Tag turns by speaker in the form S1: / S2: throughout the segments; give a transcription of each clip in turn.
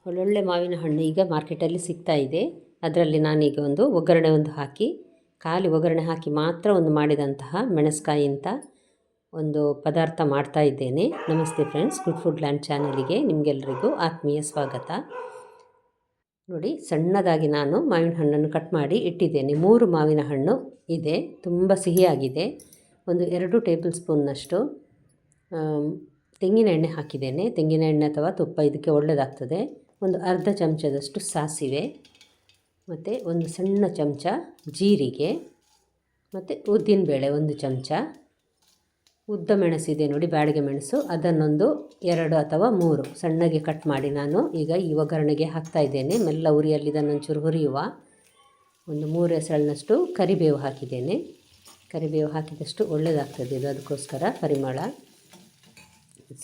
S1: ಒಳ್ಳೊಳ್ಳೆ ಮಾವಿನ ಹಣ್ಣು ಈಗ ಮಾರ್ಕೆಟಲ್ಲಿ ಸಿಗ್ತಾ ಇದೆ. ಅದರಲ್ಲಿ ನಾನೀಗ ಒಂದು ಒಗ್ಗರಣೆ ಹಾಕಿ ಖಾಲಿ ಒಗ್ಗರಣೆ ಹಾಕಿ ಮಾತ್ರ ಮಾಡಿದಂತಹ ಮೆಣಸ್ಕಾಯಿ ಅಂತ ಒಂದು ಪದಾರ್ಥ ಮಾಡ್ತಾ ಇದ್ದೇನೆ. ನಮಸ್ತೆ ಫ್ರೆಂಡ್ಸ್, ಗುಡ್ ಫುಡ್ ಲ್ಯಾಂಡ್ ಚಾನಲಿಗೆ ನಿಮಗೆಲ್ಲರಿಗೂ ಆತ್ಮೀಯ ಸ್ವಾಗತ. ನೋಡಿ, ಸಣ್ಣದಾಗಿ ನಾನು ಮಾವಿನ ಹಣ್ಣನ್ನು ಕಟ್ ಮಾಡಿ ಇಟ್ಟಿದ್ದೇನೆ. 3 ಮಾವಿನ ಹಣ್ಣು ಇದೆ, ತುಂಬ ಸಿಹಿಯಾಗಿದೆ. ಒಂದು 2 ಟೇಬಲ್ ಸ್ಪೂನ್ನಷ್ಟು ತೆಂಗಿನ ಎಣ್ಣೆ ಹಾಕಿದ್ದೇನೆ. ತೆಂಗಿನ ಎಣ್ಣೆ ಅಥವಾ ತುಪ್ಪ ಇದಕ್ಕೆ ಒಳ್ಳೆಯದಾಗ್ತದೆ. ಒಂದು ಅರ್ಧ ಚಮಚದಷ್ಟು ಸಾಸಿವೆ, ಮತ್ತು ಒಂದು ಸಣ್ಣ ಚಮಚ ಜೀರಿಗೆ, ಮತ್ತು ಉದ್ದಿನಬೇಳೆ 1 ಚಮಚ, ಉದ್ದ ಮೆಣಸಿದೆ ನೋಡಿ, ಬ್ಯಾಡಗೆ ಮೆಣಸು, ಅದನ್ನೊಂದು 2 ಅಥವಾ 3 ಸಣ್ಣಗೆ ಕಟ್ ಮಾಡಿ ನಾನು ಈಗ ಈ ಒಗ್ಗರಣೆಗೆ ಹಾಕ್ತಾ ಇದ್ದೇನೆ. ಮೆಲ್ಲ ಉರಿಯಲ್ಲಿ ಇದನ್ನೊಂಚೂರು ಹುರಿಯುವ. ಒಂದು 3 ಎಸಳಿನಷ್ಟು ಕರಿಬೇವು ಹಾಕಿದ್ದೇನೆ. ಕರಿಬೇವು ಹಾಕಿದಷ್ಟು ಒಳ್ಳೆಯದಾಗ್ತದೆ ಇದು, ಅದಕ್ಕೋಸ್ಕರ ಪರಿಮಳ.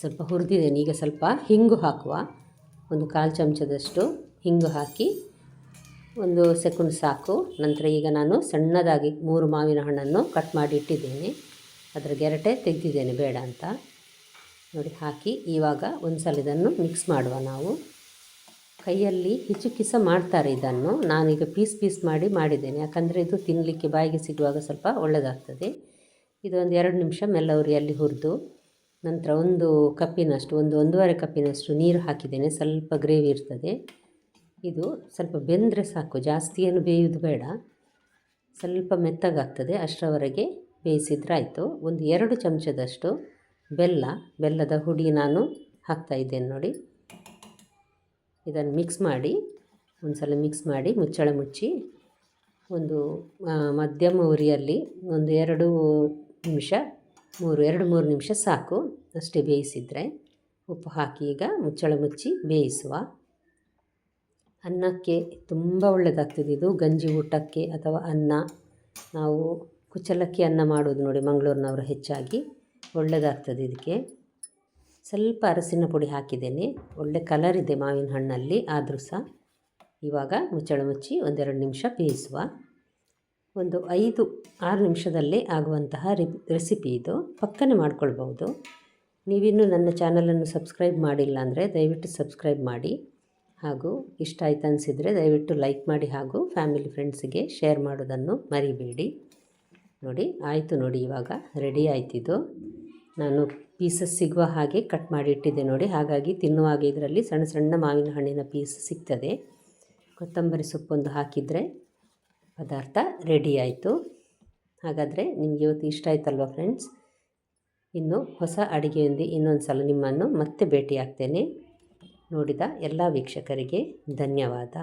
S1: ಸ್ವಲ್ಪ ಹುರಿದಿದ್ದೇನೆ. ಈಗ ಸ್ವಲ್ಪ ಹಿಂಗು ಹಾಕುವ. ಒಂದು 1/4 ಚಮಚದಷ್ಟು ಹಿಂಗು ಹಾಕಿ 1 ಸೆಕೆಂಡ್ ಸಾಕು. ನಂತರ ಈಗ ನಾನು ಸಣ್ಣದಾಗಿ 3 ಮಾವಿನ ಹಣ್ಣನ್ನು ಕಟ್ ಮಾಡಿ ಇಟ್ಟಿದ್ದೇನೆ. ಅದರ ಗೆರಟೆ ತೆಗೆದಿದ್ದೇನೆ ಬೇಡ ಅಂತ ನೋಡಿ. ಹಾಕಿ ಇವಾಗ ಒಂದು ಸಲ ಇದನ್ನು ಮಿಕ್ಸ್ ಮಾಡುವ. ನಾವು ಕೈಯಲ್ಲಿ ಹಿಚುಕಿಸ ಮಾಡ್ತಾರೆ ಇದನ್ನು, ನಾನೀಗ ಪೀಸ್ ಮಾಡಿ ಮಾಡಿದ್ದೇನೆ. ಯಾಕಂದರೆ ಇದು ತಿನ್ನಲಿಕ್ಕೆ ಬಾಯಿಗೆ ಸಿಗುವಾಗ ಸ್ವಲ್ಪ ಒಳ್ಳೆಯದಾಗ್ತದೆ. ಇದು ಒಂದು 2 ನಿಮಿಷ ಮೆಲ್ಲ ಉರಿಯಲ್ಲಿ ಹುರಿದು ನಂತರ 1 ಕಪ್ಪಿನಷ್ಟು 1-1.5 ಕಪ್ಪಿನಷ್ಟು ನೀರು ಹಾಕಿದ್ದೇನೆ. ಸ್ವಲ್ಪ ಗ್ರೇವಿ ಇರ್ತದೆ. ಇದು ಸ್ವಲ್ಪ ಬೆಂದರೆ ಸಾಕು, ಜಾಸ್ತಿ ಏನು ಬೇಯುವುದು ಬೇಡ, ಸ್ವಲ್ಪ ಮೆತ್ತಗಾಗ್ತದೆ ಅಷ್ಟರವರೆಗೆ ಬೇಯಿಸಿದ್ರಾಯಿತು. ಒಂದು 2 ಚಮಚದಷ್ಟು ಬೆಲ್ಲದ ಹುಡಿ ನಾನು ಹಾಕ್ತಾ ಇದ್ದೇನೆ ನೋಡಿ. ಇದನ್ನು ಮಿಕ್ಸ್ ಮಾಡಿ ಒಂದು ಸಲ ಮಿಕ್ಸ್ ಮಾಡಿ ಮುಚ್ಚಳ ಮುಚ್ಚಿ ಒಂದು ಮಧ್ಯಮ ಉರಿಯಲ್ಲಿ ಒಂದು 2 ನಿಮಿಷ 2-3 ನಿಮಿಷ ಸಾಕು, ಅಷ್ಟೇ ಬೇಯಿಸಿದರೆ. ಉಪ್ಪು ಹಾಕಿ ಈಗ ಮುಚ್ಚಳ ಮುಚ್ಚಿ ಬೇಯಿಸುವ. ಅನ್ನಕ್ಕೆ ತುಂಬ ಒಳ್ಳೆಯದಾಗ್ತದೆ ಇದು, ಗಂಜಿ ಊಟಕ್ಕೆ ಅಥವಾ ಅನ್ನ. ನಾವು ಕುಚ್ಚಲಕ್ಕಿ ಅನ್ನ ಮಾಡೋದು ನೋಡಿ ಮಂಗಳೂರಿನವರು, ಹೆಚ್ಚಾಗಿ ಒಳ್ಳೆಯದಾಗ್ತದೆ ಇದಕ್ಕೆ. ಸ್ವಲ್ಪ ಅರಸಿನ ಪುಡಿ ಹಾಕಿದ್ದೇನೆ, ಒಳ್ಳೆ ಕಲರ್ ಇದೆ ಮಾವಿನ ಹಣ್ಣಲ್ಲಿ, ಆದರೂ ಸಹ. ಇವಾಗ ಮುಚ್ಚಳ ಮುಚ್ಚಿ 1-2 ನಿಮಿಷ ಬೇಯಿಸುವ. ಒಂದು 5-6 ನಿಮಿಷದಲ್ಲೇ ಆಗುವಂತಹ ರೆಸಿಪಿ ಇದು, ಪಕ್ಕನೆ ಮಾಡ್ಕೊಳ್ಬೋದು. ನೀವಿನ್ನೂ ನನ್ನ ಚಾನಲನ್ನು ಸಬ್ಸ್ಕ್ರೈಬ್ ಮಾಡಿಲ್ಲ ಅಂದರೆ ದಯವಿಟ್ಟು ಸಬ್ಸ್ಕ್ರೈಬ್ ಮಾಡಿ, ಹಾಗೂ ಇಷ್ಟ ಆಯ್ತು ಅನಿಸಿದರೆ ದಯವಿಟ್ಟು ಲೈಕ್ ಮಾಡಿ, ಹಾಗೂ ಫ್ಯಾಮಿಲಿ ಫ್ರೆಂಡ್ಸಿಗೆ ಶೇರ್ ಮಾಡೋದನ್ನು ಮರಿಬೇಡಿ. ನೋಡಿ ಆಯಿತು, ನೋಡಿ ಇವಾಗ ರೆಡಿ ಆಯ್ತಿದ್ದು. ನಾನು ಪೀಸಸ್ ಸಿಗುವ ಹಾಗೆ ಕಟ್ ಮಾಡಿ ಇಟ್ಟಿದ್ದೆ ನೋಡಿ, ಹಾಗಾಗಿ ತಿನ್ನುವಾಗ ಇದರಲ್ಲಿ ಸಣ್ಣ ಸಣ್ಣ ಮಾವಿನ ಹಣ್ಣಿನ ಪೀಸ್ ಸಿಗ್ತದೆ. ಕೊತ್ತಂಬರಿ ಸೊಪ್ಪೊಂದು ಹಾಕಿದರೆ ಪದಾರ್ಥ ರೆಡಿ ಆಯಿತು. ಹಾಗಾದರೆ ನಿಮಗೆ ಇವತ್ತು ಇಷ್ಟ ಆಯ್ತಲ್ವ ಫ್ರೆಂಡ್ಸ್? ಇನ್ನು ಹೊಸ ಅಡುಗೆಯೊಂದಿಗೆ ಇನ್ನೊಂದು ಸಲ ನಿಮ್ಮನ್ನು ಮತ್ತೆ ಭೇಟಿಯಾಗ್ತೇನೆ. ನೋಡಿದ ಎಲ್ಲ ವೀಕ್ಷಕರಿಗೆ ಧನ್ಯವಾದ.